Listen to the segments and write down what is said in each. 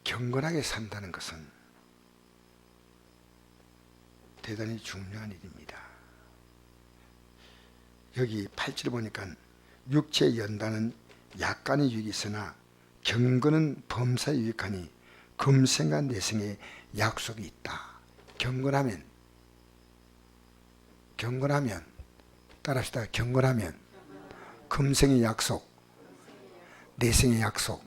경건하게 산다는 것은 대단히 중요한 일입니다. 여기 8절 보니까 육체의 연단은 약간의 유익이 있으나 경건은 범사에 유익하니 금생과 내생에 약속이 있다. 경건하면 따라합시다. 경건하면 금생의 약속, 내생의 약속.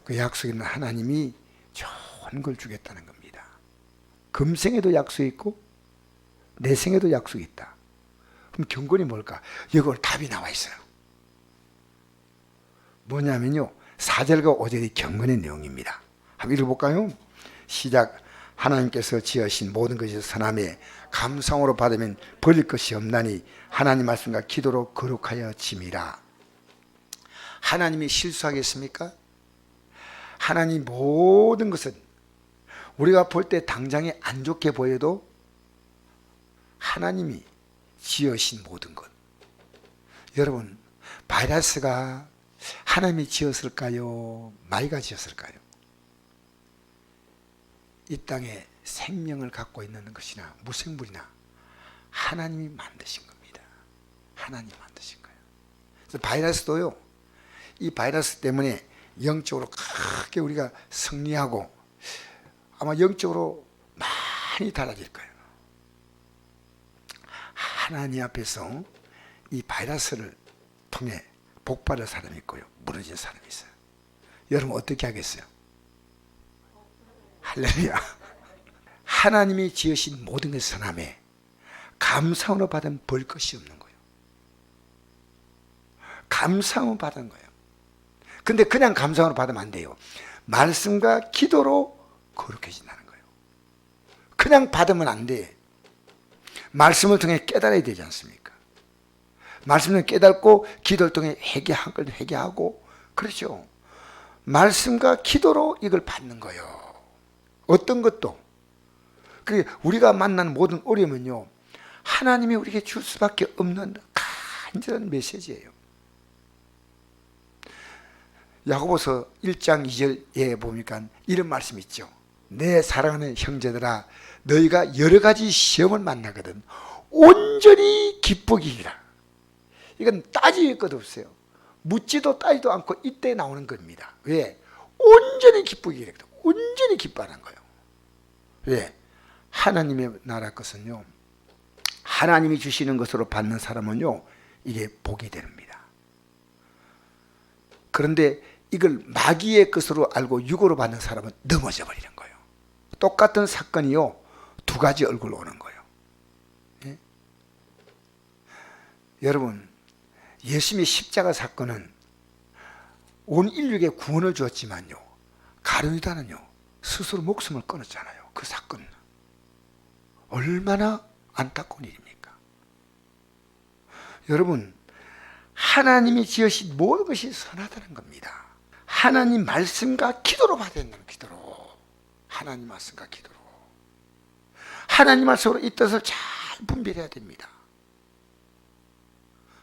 그 약속에는 하나님이 좋은 걸 주겠다는 겁니다. 금생에도 약속이 있고 내생에도 약속이 있다. 그럼 경건이 뭘까? 여기 답이 나와 있어요. 뭐냐면요, 4절과 5절이 경건의 내용입니다. 한번 읽어볼까요? 시작. 하나님께서 지으신 모든 것이 선하매 감사함으로 받으면 버릴 것이 없나니 하나님 말씀과 기도로 거룩하여 짐이라. 하나님이 실수하겠습니까? 하나님 모든 것은 우리가 볼 때 당장에 안 좋게 보여도 하나님이 지으신 모든 것. 여러분, 바이러스가 하나님이 지었을까요? 마귀가 지었을까요? 이 땅에 생명을 갖고 있는 것이나 무생물이나 하나님이 만드신 겁니다. 하나님이 만드신 거예요. 그래서 바이러스도요, 이 바이러스 때문에 영적으로 크게 우리가 승리하고 아마 영적으로 많이 달라질 거예요. 하나님 앞에서 이 바이러스를 통해 복받을 사람이 있고요, 무너진 사람이 있어요. 여러분 어떻게 하겠어요? 할렐루야. 하나님이 지으신 모든 것이 선함에 감사함으로 받은 벌 것이 없는 거예요. 감사함을 받은 거예요. 근데 그냥 감사함으로 받으면 안 돼요. 말씀과 기도로 거룩해진다는 거예요. 그냥 받으면 안 돼. 말씀을 통해 깨달아야 되지 않습니까? 말씀을 깨닫고 기도를 통해 회개한 걸 회개하고, 그렇죠. 말씀과 기도로 이걸 받는 거예요. 어떤 것도. 그러니까 우리가 만난 모든 어려움은요, 하나님이 우리에게 줄 수밖에 없는 간절한 메시지예요. 야고보서 1장 2절에 보니까 이런 말씀이 있죠. 내 사랑하는 형제들아, 너희가 여러 가지 시험을 만나거든 온전히 기쁘기라. 이건 따질 것 없어요. 묻지도 따지도 않고 이때 나오는 겁니다. 왜? 온전히 기쁘기라. 온전히 기뻐하는 거예요. 왜? 하나님의 나라 것은요, 하나님이 주시는 것으로 받는 사람은요, 이게 복이 됩니다. 그런데 이걸 마귀의 것으로 알고 유고로 받는 사람은 넘어져 버리는 거예요. 똑같은 사건이요, 두 가지 얼굴로 오는 거예요. 예? 여러분, 예수님의 십자가 사건은 온 인류에게 구원을 주었지만요, 가룟유다는요 스스로 목숨을 끊었잖아요. 그 사건 얼마나 안타까운 일입니까? 여러분, 하나님이 지으신 모든 것이 선하다는 겁니다. 하나님 말씀과 기도로 받아야 된다는, 기도로. 하나님 말씀과 기도로. 하나님 말씀으로 이 뜻을 잘 분별해야 됩니다.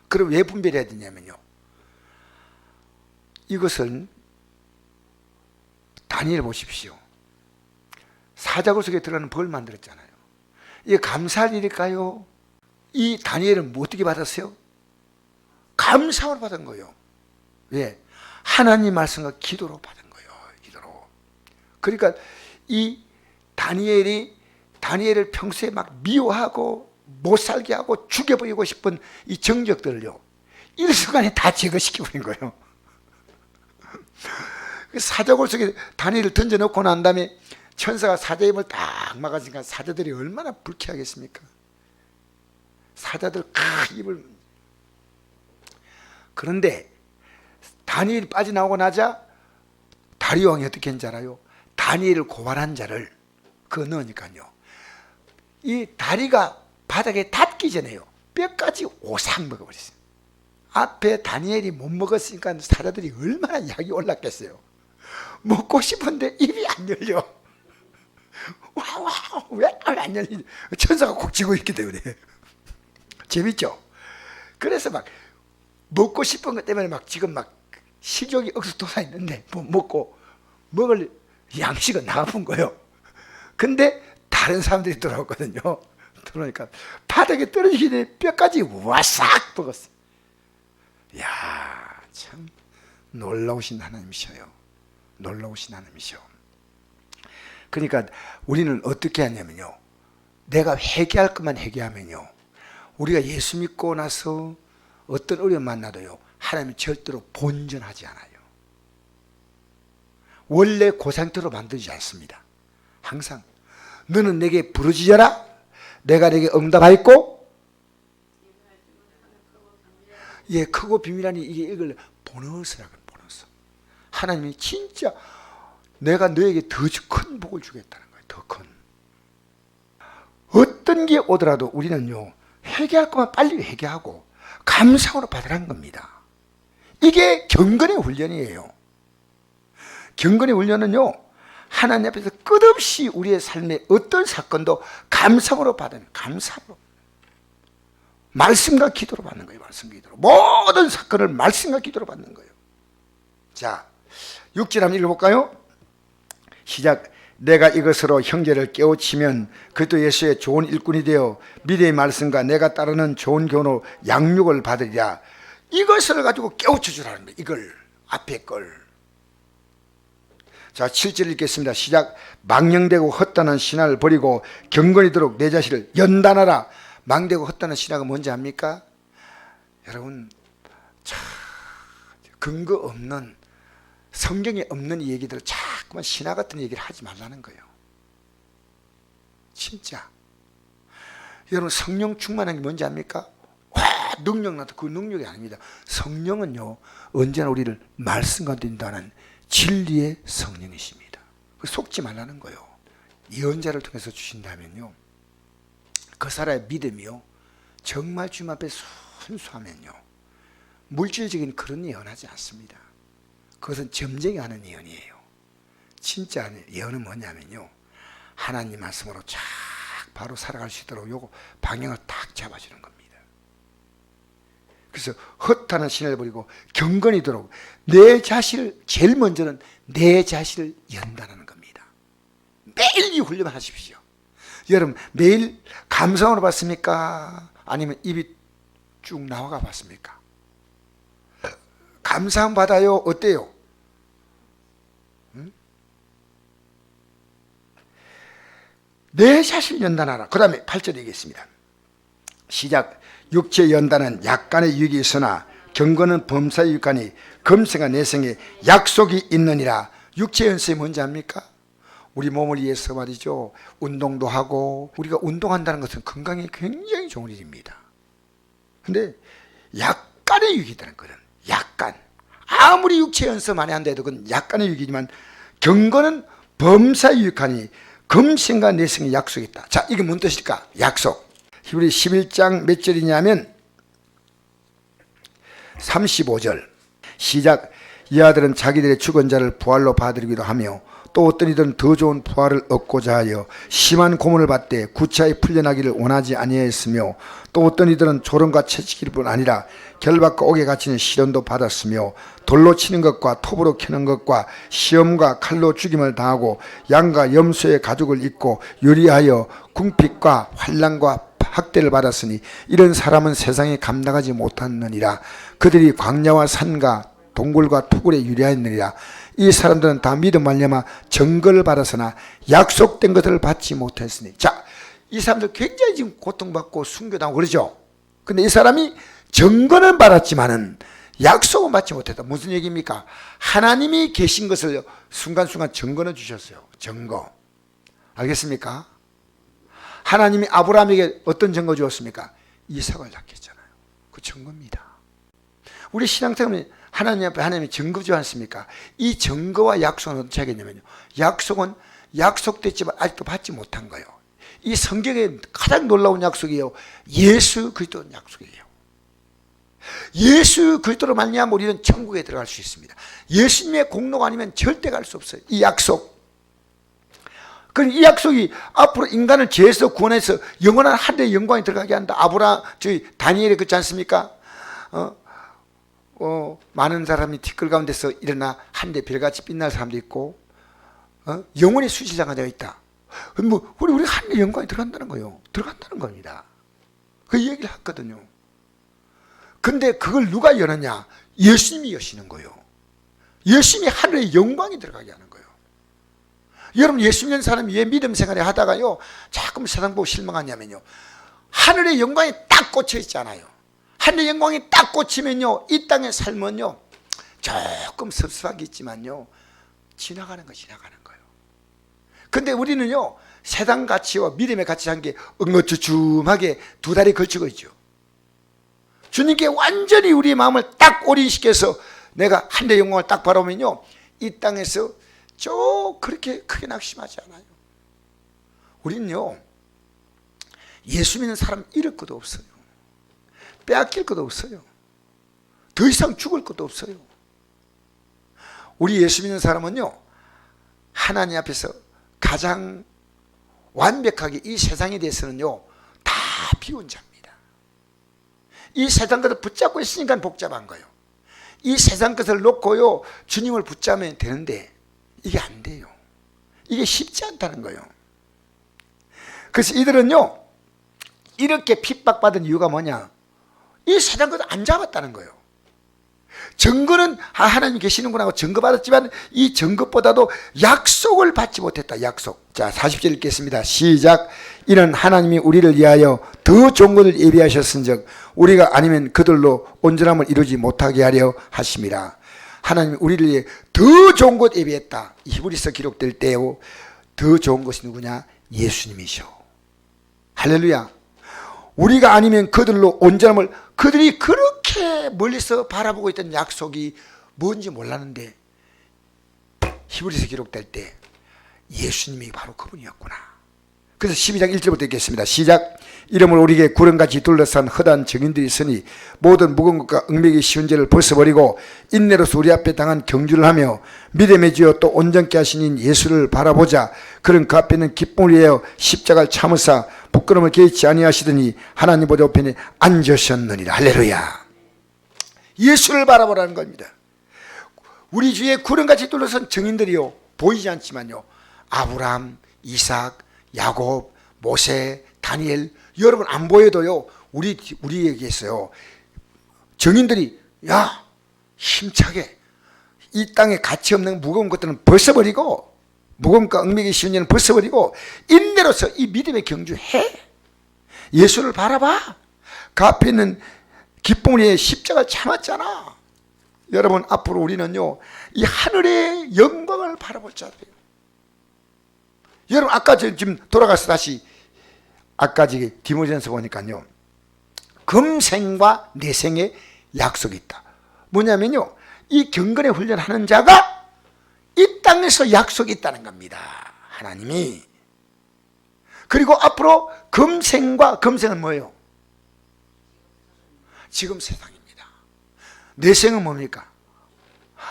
그럼 왜 분별해야 되냐면요, 이것은 다니엘 보십시오. 사자굴 속에 들어가는 벌 만들었잖아요. 이게 감사할 일일까요? 이 다니엘은 뭐 어떻게 받았어요? 감사를 받은 거예요. 왜? 하나님 말씀과 기도로 받은 거예요. 기도로. 그러니까 이 다니엘을 평소에 막 미워하고 못 살게 하고 죽여버리고 싶은 이 정적들을요, 일순간에 다 제거시켜버린 거예요. 사자굴 속에 다니엘을 던져놓고 난 다음에 천사가 사자의 입을 딱 막아주니까 사자들이 얼마나 불쾌하겠습니까? 사자들 입을. 그런데 다니엘이 빠져나오고 나자 다리오 왕이 어떻게 했는지 알아요? 다니엘을 고발한 자를 그거 넣으니까요, 이 다리가 바닥에 닿기 전에요, 뼈까지 오싹 먹어버렸어요. 앞에 다니엘이 못 먹었으니까 사자들이 얼마나 약이 올랐겠어요. 먹고 싶은데 입이 안 열려. 왜 안 열리지? 천사가 콕 쥐고 있기 때문에. 재밌죠? 그래서 막 먹고 싶은 것 때문에 막 지금 막 식욕이 억수 돋아 있는데 뭐 먹고 먹을 양식은 나가본 거예요. 근데 다른 사람들이 들어왔거든요. 들어오니까 바닥에 떨어지기 전에 뼈까지 와싹 먹었어요. 이야, 참 놀라우신 하나님이셔요. 놀라우신 하나님이셔. 그러니까 우리는 어떻게 하냐면요, 내가 회개할 것만 회개하면요, 우리가 예수 믿고 나서 어떤 어려움 만나도요, 하나님이 절대로 본전하지 않아요. 원래 그 상태로 만들지 않습니다. 항상 너는 내게 부르짖어라, 내가 내게 응답하였고, 예, 크고 비밀하니 이게 이걸 보너스라고. 보너스. 하나님이 진짜 내가 너에게 더 큰 복을 주겠다는 거예요. 더 큰. 어떤 게 오더라도 우리는요, 회개할 것만 빨리 회개하고 감사로 받으라는 겁니다. 이게 경건의 훈련이에요. 경건의 훈련은요, 하나님 앞에서 끝없이 우리의 삶의 어떤 사건도 감사로 받으면, 감사로. 말씀과 기도로 받는 거예요. 말씀과 기도로. 모든 사건을 말씀과 기도로 받는 거예요. 자, 6절 한번 읽어볼까요? 시작. 내가 이것으로 형제를 깨우치면 그도 예수의 좋은 일꾼이 되어 미래의 말씀과 내가 따르는 좋은 교훈으로 양육을 받으리라. 이것을 가지고 깨우쳐 주라는 거예요. 이걸, 앞에 걸. 자, 7절 읽겠습니다. 시작. 망령되고 헛다는 신화를 버리고 경건이도록 내 자신을 연단하라. 망되고 헛다는 신화가 뭔지 압니까? 여러분, 참 근거 없는, 성경에 없는 이 얘기들을 자꾸만 신화 같은 얘기를 하지 말라는 거예요. 진짜. 여러분, 성령 충만한 게 뭔지 압니까? 와, 능력 나도 그 능력이 아닙니다. 성령은요, 언제나 우리를 말씀과 인도하는 진리의 성령이십니다. 속지 말라는 거예요. 예언자를 통해서 주신다면요, 그 사람의 믿음이요, 정말 주님 앞에 순수하면요, 물질적인 그런 예언하지 않습니다. 그것은 점쟁이 하는 예언이에요. 진짜 예언은 뭐냐면요, 하나님 말씀으로 쫙 바로 살아갈 수 있도록 요거 방향을 딱 잡아주는 겁니다. 그래서 헛하는 신을 버리고 경건이도록 내 자신을, 제일 먼저는 내 자신을 연단하는 겁니다. 매일 이 훈련을 하십시오. 여러분, 매일 감성으로 봤습니까? 아니면 입이 쭉 나와가 봤습니까? 감사함 받아요? 어때요? 응? 내 자신을 연단하라. 그 다음에 8절 얘기했습니다. 시작. 육체 연단은 약간의 유익이 있으나 경건은 범사의 유익하니 금생과 내생에 약속이 있느니라. 육체 연습이 뭔지 압니까? 우리 몸을 위해서 말이죠, 운동도 하고, 우리가 운동한다는 것은 건강에 굉장히 좋은 일입니다. 근데 약간의 유익이 있다는 거는, 약간, 아무리 육체 연습 많이 한다 해도 그건 약간의 유익이지만 경건은 범사의 유익하니 금생과 내생에 약속이 있다. 자, 이게 뭔 뜻일까? 약속. 히브리 11장 몇 절이냐면 35절. 시작. 이 아들은 자기들의 죽은 자를 부활로 받으리기도 하며 또 어떤 이들은 더 좋은 부활을 얻고자 하여 심한 고문을 받되 구차히 풀려나기를 원하지 아니하였으며 또 어떤 이들은 조롱과 채찍일 뿐 아니라 결박과 옥에 갇히는 시련도 받았으며 돌로 치는 것과 톱으로 캐는 것과 시험과 칼로 죽임을 당하고 양과 염소의 가죽을 입고 유리하여 궁핍과 환난과 학대를 받았으니 이런 사람은 세상에 감당하지 못하느니라. 그들이 광야와 산과 동굴과 투굴에 유리하였느니라. 이 사람들은 다 믿음 말미암아 증거를 받았으나 약속된 것을 받지 못했으니. 자, 이 사람들 굉장히 지금 고통받고 순교당하고 그러죠. 근데 이 사람이 증거는 받았지만은 약속은 받지 못했다. 무슨 얘기입니까? 하나님이 계신 것을 순간순간 증거는 주셨어요. 증거. 알겠습니까? 하나님이 아브라함에게 어떤 증거 주었습니까? 이삭을 낳겠잖아요. 그 증거입니다. 우리 신앙생활은 하나님 앞에 하나님이 증거 주지 않습니까? 이 증거와 약속은 어떻게 하겠냐면요, 약속은 약속됐지만 아직도 받지 못한 거예요. 이 성경에 가장 놀라운 약속이에요. 예수 그리스도 약속이에요. 예수 그리스도로 말미암아 우리는 천국에 들어갈 수 있습니다. 예수님의 공로가 아니면 절대 갈 수 없어요. 이 약속. 그럼 이 약속이 앞으로 인간을 죄에서 구원해서 영원한 하늘의 영광에 들어가게 한다. 저희 다니엘이 그렇지 않습니까? 많은 사람이 티끌 가운데서 일어나 하늘의 별같이 빛날 사람도 있고, 영원히 수질장가 되어 있다. 뭐 우리 하늘의 영광이 들어간다는 거예요. 들어간다는 겁니다. 그 얘기를 했거든요. 근데 그걸 누가 여느냐? 예수님이 여시는 거예요. 예수님이 하늘의 영광이 들어가게 하는 거예요. 여러분, 예수 믿는 사람이 왜 믿음 생활을 하다가요 자꾸 세상 보고 실망하냐면요, 하늘의 영광이 딱 꽂혀 있잖아요. 하늘의 영광이 딱 꽂히면요, 이 땅의 삶은요 조금 섭섭하겠지만요 지나가는 거예요. 근데 우리는요 세상 가치와 믿음의 가치 한 게 엉거주춤하게 두 다리 걸치고 있죠. 주님께 완전히 우리의 마음을 딱 올인시켜서 내가 하늘의 영광을 딱 바라보면요 이 땅에서 그렇게 크게 낙심하지 않아요. 우리는요 예수 믿는 사람 잃을 것도 없어요. 빼앗길 것도 없어요. 더 이상 죽을 것도 없어요. 우리 예수 믿는 사람은요 하나님 앞에서 가장 완벽하게 이 세상에 대해서는요 다 비운 자입니다. 이 세상 것을 붙잡고 있으니까 복잡한 거예요. 이 세상 것을 놓고요 주님을 붙잡으면 되는데 이게 안 돼요. 이게 쉽지 않다는 거예요. 그래서 이들은요 이렇게 핍박받은 이유가 뭐냐? 이 세상 것을 안 잡았다는 거예요. 증거는 하나님 계시는구나 하고 증거받았지만 이 증거보다도 약속을 받지 못했다. 약속. 자, 40절 읽겠습니다. 시작. 이는 하나님이 우리를 위하여 더 좋은 것을 예비하셨은즉 우리가 아니면 그들로 온전함을 이루지 못하게 하려 하심이라. 하나님이 우리를 위해 더 좋은 것 예비했다. 히브리서 기록될 때요 더 좋은 것이 누구냐? 예수님이셔. 할렐루야. 우리가 아니면 그들로 온전함을, 그들이 그렇게 멀리서 바라보고 있던 약속이 뭔지 몰랐는데 히브리서 기록될 때 예수님이 바로 그분이었구나. 그래서 12장 1절부터 읽겠습니다. 시작. 이름을 우리에게 구름같이 둘러싼 허다한 증인들이 있으니 모든 무거운 것과 얽매기 쉬운 죄를 벗어버리고 인내로서 우리 앞에 당한 경주를 하며 믿음의 주여 또 온전케 하시는 예수를 바라보자. 그는 그 앞에는 기쁨을 위하여 십자가를 참으사 부끄러움을 개의치 아니하시더니 하나님 보좌 우편에 앉으셨느니라. 할렐루야. 예수를 바라보라는 겁니다. 우리 주위에 구름같이 둘러싼 증인들이요 보이지 않지만요 아브라함, 이삭, 야곱, 모세, 다니엘, 여러분 안 보여도요 우리에게 있어요 증인들이 야 힘차게 이 땅에 가치 없는 무거운 것들은 벗어버리고 무거움과 얽매기 쉬운 죄는 벗어버리고 인내로서 이 믿음의 경주해. 예수를 바라봐. 그 앞에 있는 기쁨을 위해 십자가를 참았잖아. 여러분 앞으로 우리는요 이 하늘의 영광을 바라볼 자들이에요. 여러분 아까 지금 돌아가서 다시 아까 디모데전서 보니까요 금생과 내생의 약속이 있다. 뭐냐면요 이 경건의 훈련하는 자가 이 땅에서 약속이 있다는 겁니다. 하나님이. 그리고 앞으로 금생은 뭐예요? 지금 세상입니다. 내생은 뭡니까?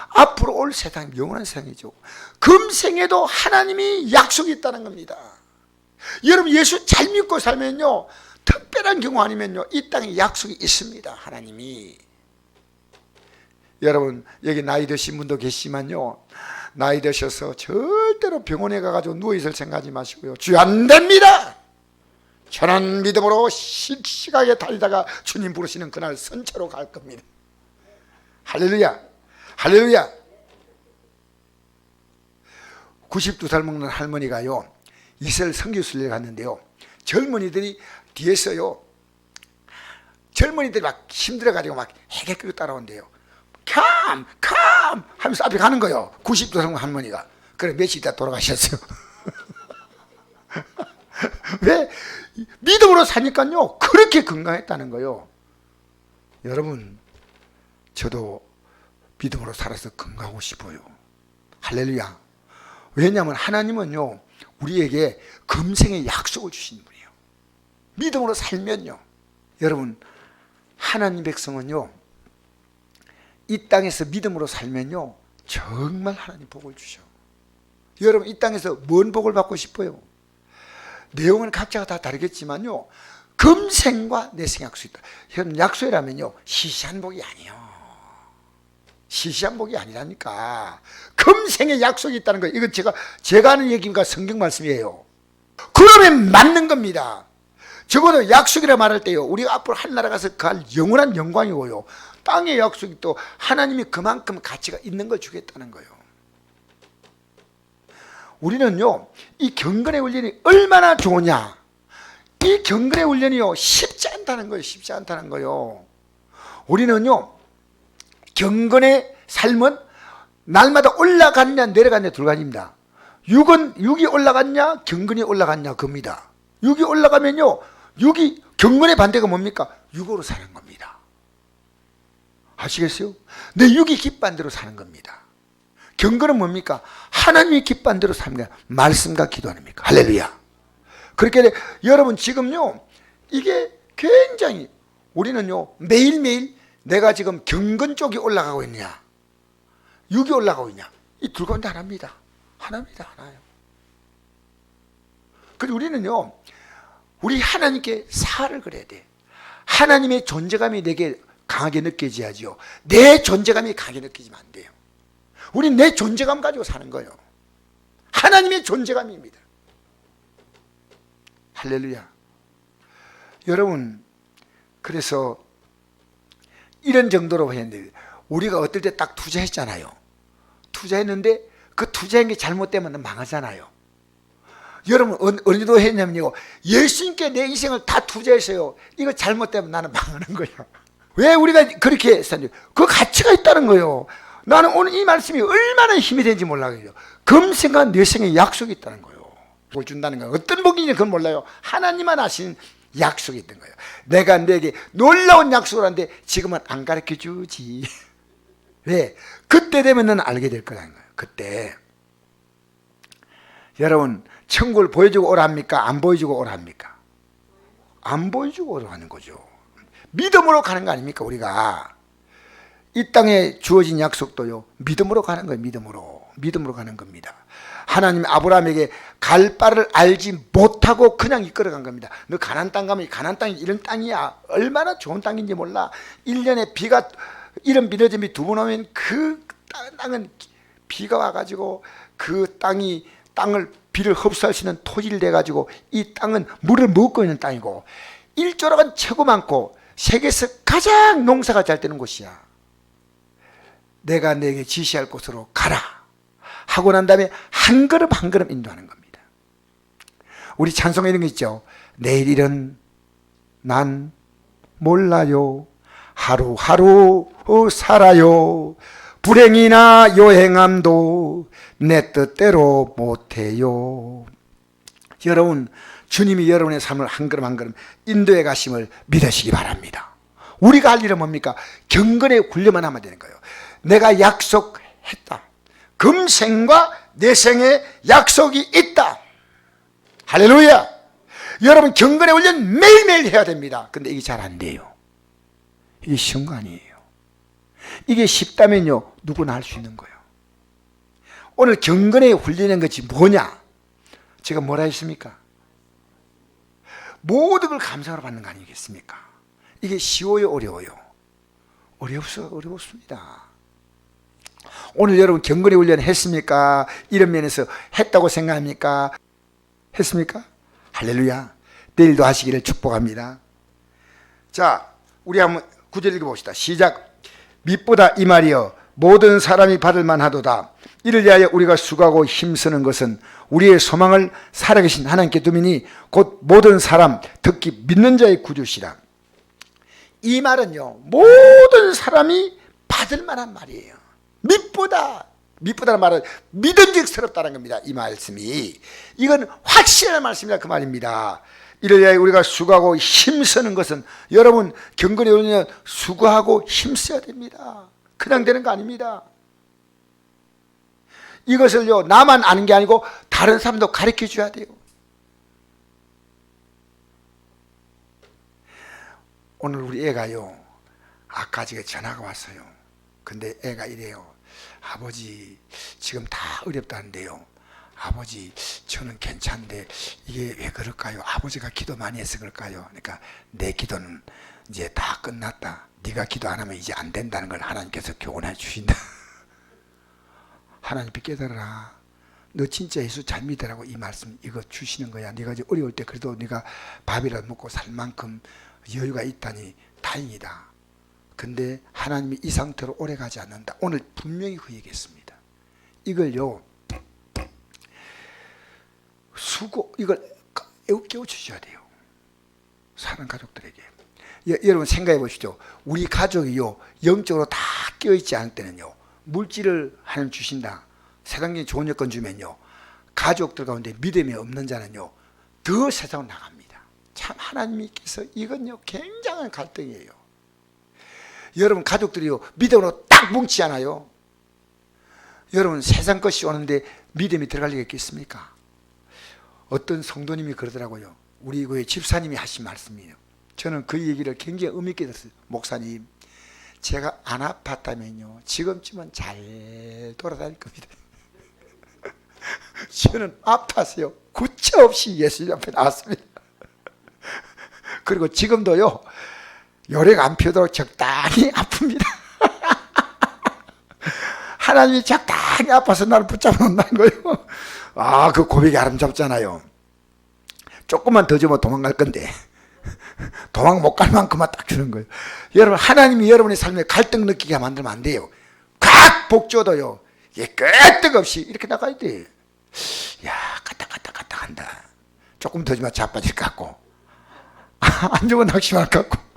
앞으로 올 세상, 영원한 세상이죠. 금생에도 하나님이 약속이 있다는 겁니다. 여러분 예수 잘 믿고 살면요 특별한 경우 아니면요 이 땅에 약속이 있습니다. 하나님이. 여러분 여기 나이 드신 분도 계시지만요 나이 드셔서 절대로 병원에 가가지고 누워있을 생각하지 마시고요 주여 안 됩니다. 천한 믿음으로 씩씩하게 달리다가 주님 부르시는 그날 선처로 갈 겁니다. 할렐루야. 할렐루야. 92살 먹는 할머니가요 이스라엘 선교순례를 갔는데요 젊은이들이 뒤에서요 젊은이들이 막 힘들어가지고 막 해게 끌고 따라온대요. 캄! 캄! 하면서 앞에 가는 거예요. 90도 성공 할머니가. 그래 며칠 있다 돌아가셨어요. 왜? 믿음으로 사니까요 그렇게 건강했다는 거예요. 여러분 저도 믿음으로 살아서 건강하고 싶어요. 할렐루야. 왜냐하면 하나님은요 우리에게 금생의 약속을 주신 분이에요. 믿음으로 살면요 여러분 하나님 백성은요 이 땅에서 믿음으로 살면요 정말 하나님 복을 주셔. 여러분 이 땅에서 뭔 복을 받고 싶어요? 내용은 각자가 다 다르겠지만요 금생과 내생 약속이 있다. 여러분 약속이라면요 시시한 복이 아니에요. 시시한 복이 아니라니까. 금생에 약속이 있다는 거예요. 이건 제가 하는 얘기가 성경 말씀이에요. 그러면 맞는 겁니다. 적어도 약속이라 말할 때요, 우리가 앞으로 하늘나라 가서 갈 영원한 영광이고요, 땅의 약속이 또 하나님이 그만큼 가치가 있는 걸 주겠다는 거예요. 우리는요, 이 경건의 훈련이 얼마나 좋으냐, 이 경건의 훈련이요 쉽지 않다는 거예요. 쉽지 않다는 거예요. 우리는요, 경건의 삶은 날마다 올라갔냐 내려갔냐 두 가지입니다. 육이 올라갔냐 경건이 올라갔냐 겁니다. 육이 올라가면요, 육이 경건의 반대가 뭡니까? 육으로 사는 겁니다. 아시겠어요? 내 육이 기뻐한 대로 사는 겁니다. 경건은 뭡니까? 하나님이 기뻐한 대로 사는 거야. 말씀과 기도하는 겁니까? 할렐루야. 그렇게 여러분 지금요, 이게 굉장히 우리는요 매일매일 내가 지금 경건 쪽이 올라가고 있냐 육이 올라가고 있냐, 이 둘 가운데 하나입니다. 하나입니다. 하나예요. 그래서 우리는요, 우리 하나님께 사활을 그려야 돼. 하나님의 존재감이 내게 강하게 느껴져야죠. 내 존재감이 강하게 느껴지면 안 돼요. 우리 내 존재감 가지고 사는 거예요. 하나님의 존재감입니다. 할렐루야. 여러분, 그래서 이런 정도로 했는데, 우리가 어떨 때 딱 투자했잖아요. 투자했는데 그 투자한 게 잘못되면 망하잖아요. 여러분 어느 정도 했냐면요, 예수님께 내 인생을 다 투자했어요. 이거 잘못되면 나는 망하는 거야. 왜 우리가 그렇게 했었는지 그 가치가 있다는 거예요. 나는 오늘 이 말씀이 얼마나 힘이 되는지 몰라요. 금생과 뇌생의 약속이 있다는 거예요. 뭘 준다는 거예요. 어떤 복인지 그건 몰라요. 하나님만 아시는 약속이 있던 거예요. 내가 내게 놀라운 약속을 하는데 지금은 안 가르쳐 주지. 왜? 그때 되면 넌 알게 될 거라는 거예요. 그때. 여러분, 천국을 보여주고 오라 합니까? 안 보여주고 오라 합니까? 안 보여주고 오라 하는 거죠. 믿음으로 가는 거 아닙니까? 우리가 이 땅에 주어진 약속도요 믿음으로 가는 거예요. 믿음으로 가는 겁니다. 하나님이 아브라함에게 갈 바를 알지 못하고 그냥 이끌어간 겁니다. 너 가나안 땅 가면 가나안 땅이 이런 땅이야, 얼마나 좋은 땅인지 몰라. 1년에 비가 이런 비너짐이 2번 오면 그 땅은 비가 와가지고 그 땅을 비를 흡수할 수 있는 토지를 내가지고 이 땅은 물을 먹고 있는 땅이고, 일조락은 최고 많고 세계에서 가장 농사가 잘 되는 곳이야. 내가 내게 지시할 곳으로 가라 하고 난 다음에 한 걸음 한 걸음 인도하는 겁니다. 우리 찬송에 이런 거 있죠. 내일 일은 난 몰라요, 하루하루 살아요, 불행이나 요행함도 내 뜻대로 못해요. 여러분, 주님이 여러분의 삶을 한 걸음 한 걸음 인도해 가심을 믿으시기 바랍니다. 우리가 할 일은 뭡니까? 경건의 훈련만 하면 되는 거예요. 내가 약속했다. 금생과 내생의 약속이 있다. 할렐루야. 여러분, 경건의 훈련 매일매일 해야 됩니다. 근데 이게 잘 안 돼요. 이게 쉬운 거 아니에요. 이게 쉽다면요 누구나 할 수 있는 거예요. 오늘 경건의 훈련인 것이 뭐냐? 제가 뭐라 했습니까? 모든 걸 감사로 받는 거 아니겠습니까? 이게 쉬워요 어려워요? 어렵습니다. 오늘 여러분 경건의 훈련 했습니까? 이런 면에서 했다고 생각합니까? 했습니까? 할렐루야. 내일도 하시기를 축복합니다. 자, 우리 한번 9절 읽어봅시다. 시작. 밑보다 이 말이여 모든 사람이 받을 만하도다. 이를 위하여 우리가 수고하고 힘쓰는 것은 우리의 소망을 살아계신 하나님께 두미니 곧 모든 사람 특히 믿는 자의 구주시라. 이 말은요 모든 사람이 받을 만한 말이에요. 밑보다는 말은 믿음직스럽다는 겁니다. 이 말씀이, 이건 확실한 말씀이다 그 말입니다. 이를 위하여 우리가 수고하고 힘쓰는 것은, 여러분 경건에 오면 수고하고 힘써야 됩니다. 그냥 되는 거 아닙니다. 이것을요 나만 아는 게 아니고 다른 사람도 가르쳐 줘야 돼요. 오늘 우리 애가요, 아까 제가 전화가 왔어요. 근데 애가 이래요. 아버지 지금 다 어렵다는데요, 아버지 저는 괜찮은데 이게 왜 그럴까요? 아버지가 기도 많이 해서 그럴까요? 그러니까 내 기도는 이제 다 끝났다. 네가 기도 안 하면 이제 안 된다는 걸 하나님께서 교훈해 주신다. 하나님이 깨달아라. 너 진짜 예수 잘 믿으라고 이 말씀 이거 주시는 거야. 네가 이제 어려울 때 그래도 네가 밥이라도 먹고 살 만큼 여유가 있다니 다행이다. 근데 하나님이 이 상태로 오래 가지 않는다. 오늘 분명히 그 얘기했습니다. 이걸요, 이걸 깨워 주셔야 돼요. 사는 가족들에게. 여러분 생각해 보시죠. 우리 가족이요, 영적으로 다 깨어 있지 않을 때는요, 물질을 하나님 주신다. 세상에 좋은 여건 주면요, 가족들 가운데 믿음이 없는 자는요, 더 세상으로 나갑니다. 참 하나님께서 이건요, 굉장한 갈등이에요. 여러분 가족들이요, 믿음으로 딱 뭉치지 않아요. 여러분 세상 것이 오는데 믿음이 들어갈 리가 있겠습니까? 어떤 성도님이 그러더라고요. 우리 그 집사님이 하신 말씀이에요. 저는 그 얘기를 굉장히 의미 있게 들었어요. 목사님, 제가 안 아팠다면요, 지금쯤은 잘 돌아다닐 겁니다. 저는 아파서요, 구체 없이 예수님 앞에 나왔습니다. 그리고 지금도요, 요래가 안 피우도록 적당히 아픕니다. 하나님이 적당히 아파서 나를 붙잡아 놓는다는 거예요. 아, 그 고백이 아름답잖아요. 조금만 더 주면 도망갈 건데 도망 못 갈 만큼만 딱 주는 거예요. 여러분, 하나님이 여러분의 삶에 갈등 느끼게 만들면 안 돼요. 각 복줘도요, 이게 끄떡없이 이렇게 나가야 돼. 야, 갔다 한다. 조금 더 주면 자빠질 것 같고 안 주면 낙심할 것 같고.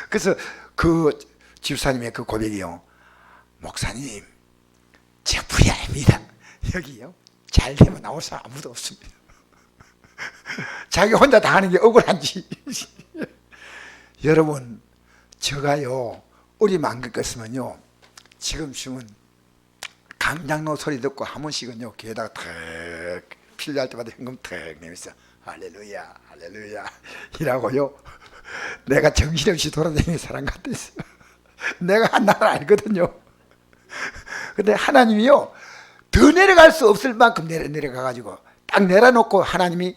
그래서 그 집사님의 그 고백이요, 목사님, 제 불이 아닙니다. 여기요, 잘 되면 나올 사람 아무도 없습니다. 자기 혼자 당하는 게 억울한지. 여러분, 저가요, 우리 만극 같으면요, 지금쯤은 강장로 소리 듣고 한 번씩은요, 귀에다가 탁 필요할 때마다 현금 탁 내면서 할렐루야 할렐루야 이라고요, 내가 정신없이 돌아다니는 사람 같았어요. 내가 한 나를 알거든요. 근데 하나님이요, 더 내려갈 수 없을 만큼 내려가가지고 딱 내려놓고 하나님이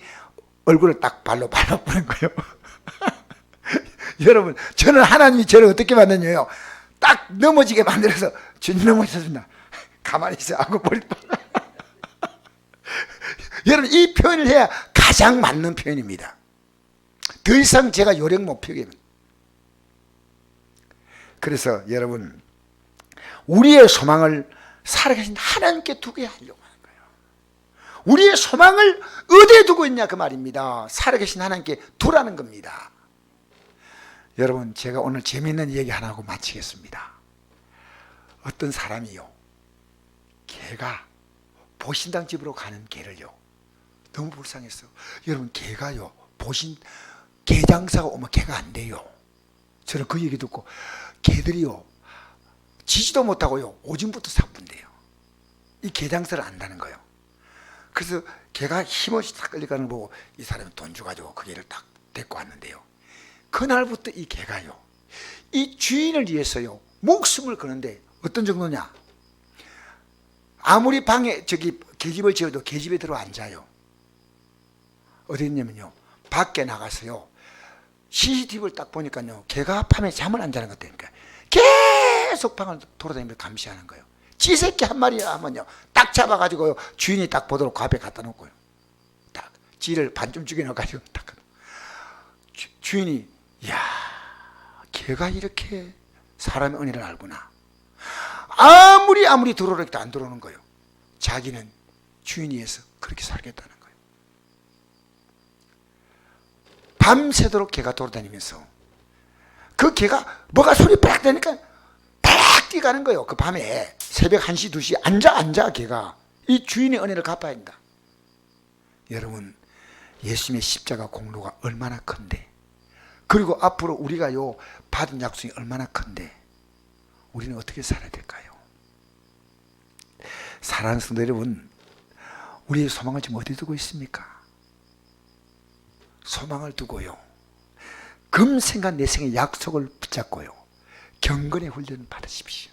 얼굴을 딱 발로 밟아보는 거예요. 여러분, 저는 하나님이 저를 어떻게 만드냐요, 딱 넘어지게 만들어서 주님 넘어졌습니다. 가만히 있어 하고 머리 여러분, 이 표현을 해야 가장 맞는 표현입니다. 더 이상 제가 요령 못 펴겠습니다. 그래서 여러분, 우리의 소망을 살아계신 하나님께 두게 하려고 하는 거예요. 우리의 소망을 어디에 두고 있냐 그 말입니다. 살아계신 하나님께 두라는 겁니다. 여러분, 제가 오늘 재미있는 얘기 하나 하고 마치겠습니다. 어떤 사람이요, 개가 보신당 집으로 가는 개를요, 너무 불쌍했어. 여러분, 개가요, 개 장사가 오면 개가 안 돼요. 저는 그 얘기 듣고, 개들이요, 지지도 못하고요, 오줌부터 사뿐대요. 이 개 장사를 안다는 거예요. 그래서 개가 힘없이 딱 끌려가는 거 보고 이 사람이 돈 줘가지고 그 개를 딱 데리고 왔는데요, 그날부터 이 개가요, 이 주인을 위해서요, 목숨을 거는데 어떤 정도냐, 아무리 방에 계집을 지어도 계집에 들어 앉아요. 어디 있냐면요, 밖에 나가서요, CCTV를 딱 보니까요, 개가 밤에 잠을 안 자는 것 같다니까 계속 방을 돌아다니면서 감시하는 거예요. 지 새끼 한 마리 하면요, 딱 잡아가지고요, 주인이 딱 보도록 그 앞에 갖다 놓고요, 딱 지를 반쯤 죽여놔가지고 딱 주인이, 이야, 개가 이렇게 사람의 은혜를 알구나. 아무리 들어오려도 안 들어오는 거예요. 자기는 주인이 해서 그렇게 살겠다는 거예요. 밤새도록 개가 돌아다니면서 그 개가 뭐가 소리 빡 되니까 팍 뛰어가는 거예요. 그 밤에 새벽 1시 2시 앉아 개가. 이 주인의 은혜를 갚아야 한다. 여러분, 예수님의 십자가 공로가 얼마나 큰데, 그리고 앞으로 우리가요 받은 약속이 얼마나 큰데, 우리는 어떻게 살아야 될까요? 사랑하는 성도 여러분, 우리의 소망을 지금 어디 두고 있습니까? 소망을 두고요, 금생과 내생의 약속을 붙잡고요, 경건의 훈련을 받으십시오.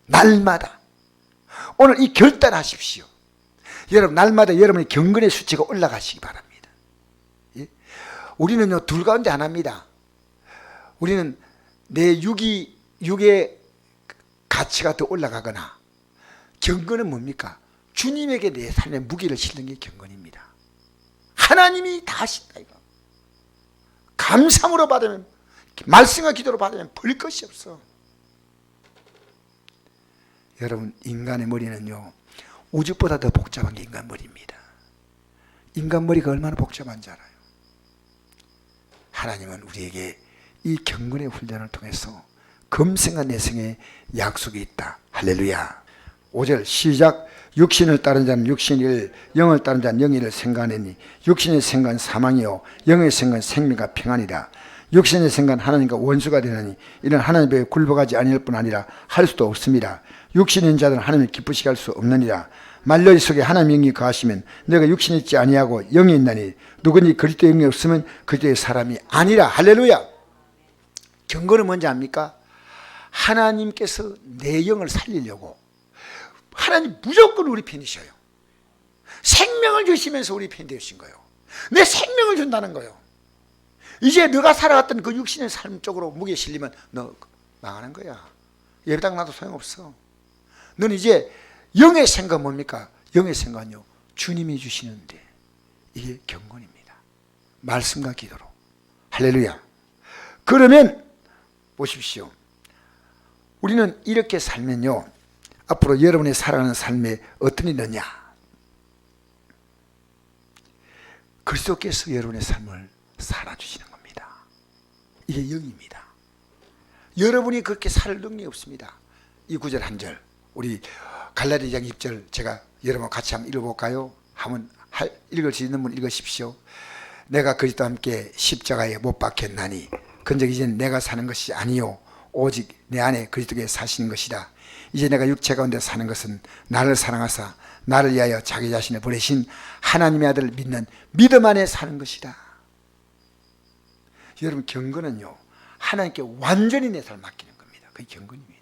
날마다 오늘 이 결단하십시오. 여러분, 날마다 여러분의 경건의 수치가 올라가시기 바랍니다. 예? 우리는요 둘 가운데 하나입니다. 우리는 내 육의 가치가 더 올라가거나, 경건은 뭡니까? 주님에게 내 삶의 무게를 실는 게 경건입니다. 하나님이 다 하신다 이거. 감사함으로 받으면, 말씀과 기도로 받으면 볼 것이 없어. 여러분, 인간의 머리는요, 우주보다 더 복잡한 게 인간 머리입니다. 인간 머리가 얼마나 복잡한지 알아요? 하나님은 우리에게 이 경건의 훈련을 통해서 금생과 내생의 약속이 있다. 할렐루야. 5절 시작. 육신을 따른 자는 육신일, 영을 따른 자는 영일을 생각하느니 육신의 생각은 사망이요 영의 생각은 생명과 평안이라. 육신의 생각은 하나님과 원수가 되느니 이는 하나님께 굴복하지 아니할 뿐 아니라 할 수도 없습니다. 육신인 자들은 하나님을 기쁘시게 할 수 없느니라. 말너리 속에 하나님의 영이 거하시면 내가 육신이 있지 아니하고 영이 있나니 누구니 그리스도 영이 없으면 그리스도의 사람이 아니라. 할렐루야. 경건은 뭔지 압니까? 하나님께서 내 영을 살리려고 하나님 무조건 우리 편이셔요. 생명을 주시면서 우리 편 되신 거예요. 내 생명을 준다는 거예요. 이제 너가 살아갔던 그 육신의 삶 쪽으로 무게 실리면 너 망하는 거야. 예배당 나도 소용없어. 너는 이제 영의 생각 뭡니까? 영의 생각은요, 주님이 주시는데, 이게 경건입니다. 말씀과 기도로. 할렐루야. 그러면 보십시오. 우리는 이렇게 살면요, 앞으로 여러분이 살아가는 삶에 어떤 일이 있느냐? 그리스도께서 여러분의 삶을 살아주시는 겁니다. 이게 영입니다. 여러분이 그렇게 살 능력이 없습니다. 이 9절 한 절, 우리 갈라디아 2장 2절 제가 여러분 같이 한번 읽어볼까요? 한번 읽을 수 있는 분 읽으십시오. 내가 그리스도와 함께 십자가에 못 박혔나니 근즉 이제는 내가 사는 것이 아니요 오직 내 안에 그리스도께 사시는 것이라. 이제 내가 육체 가운데 사는 것은 나를 사랑하사 나를 위하여 자기 자신을 보내신 하나님의 아들을 믿는 믿음 안에 사는 것이라. 여러분, 경건은요, 하나님께 완전히 내 삶을 맡기는 겁니다. 그게 경건입니다.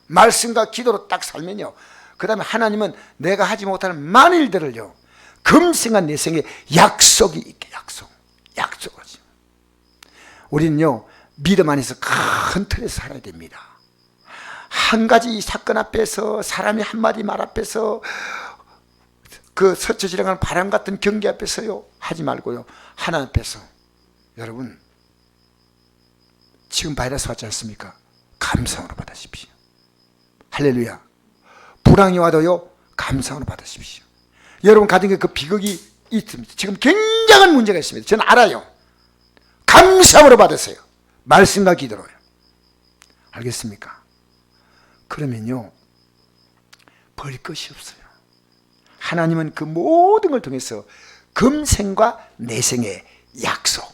말씀과 기도로 딱 살면요, 그 다음에 하나님은 내가 하지 못하는 많은 일들을요, 금생한 내 생에 약속이 있게 약속하죠. 우리는요, 믿음 안에서 큰 틀에서 살아야 됩니다. 한 가지 사건 앞에서, 사람이 한마디 말 앞에서, 그 스쳐 지나가는 바람 같은 경기 앞에서요 하지 말고요, 하나님 앞에서. 여러분, 지금 바이러스 왔지 않습니까? 감사함으로 받으십시오. 할렐루야. 불황이 와도요, 감사함으로 받으십시오. 여러분 가정에 그 비극이 있습니다. 지금 굉장한 문제가 있습니다. 저는 알아요. 감사함으로 받으세요. 말씀과 기도로요. 알겠습니까? 그러면요, 벌 것이 없어요. 하나님은 그 모든 걸 통해서 금생과 내생의 약속,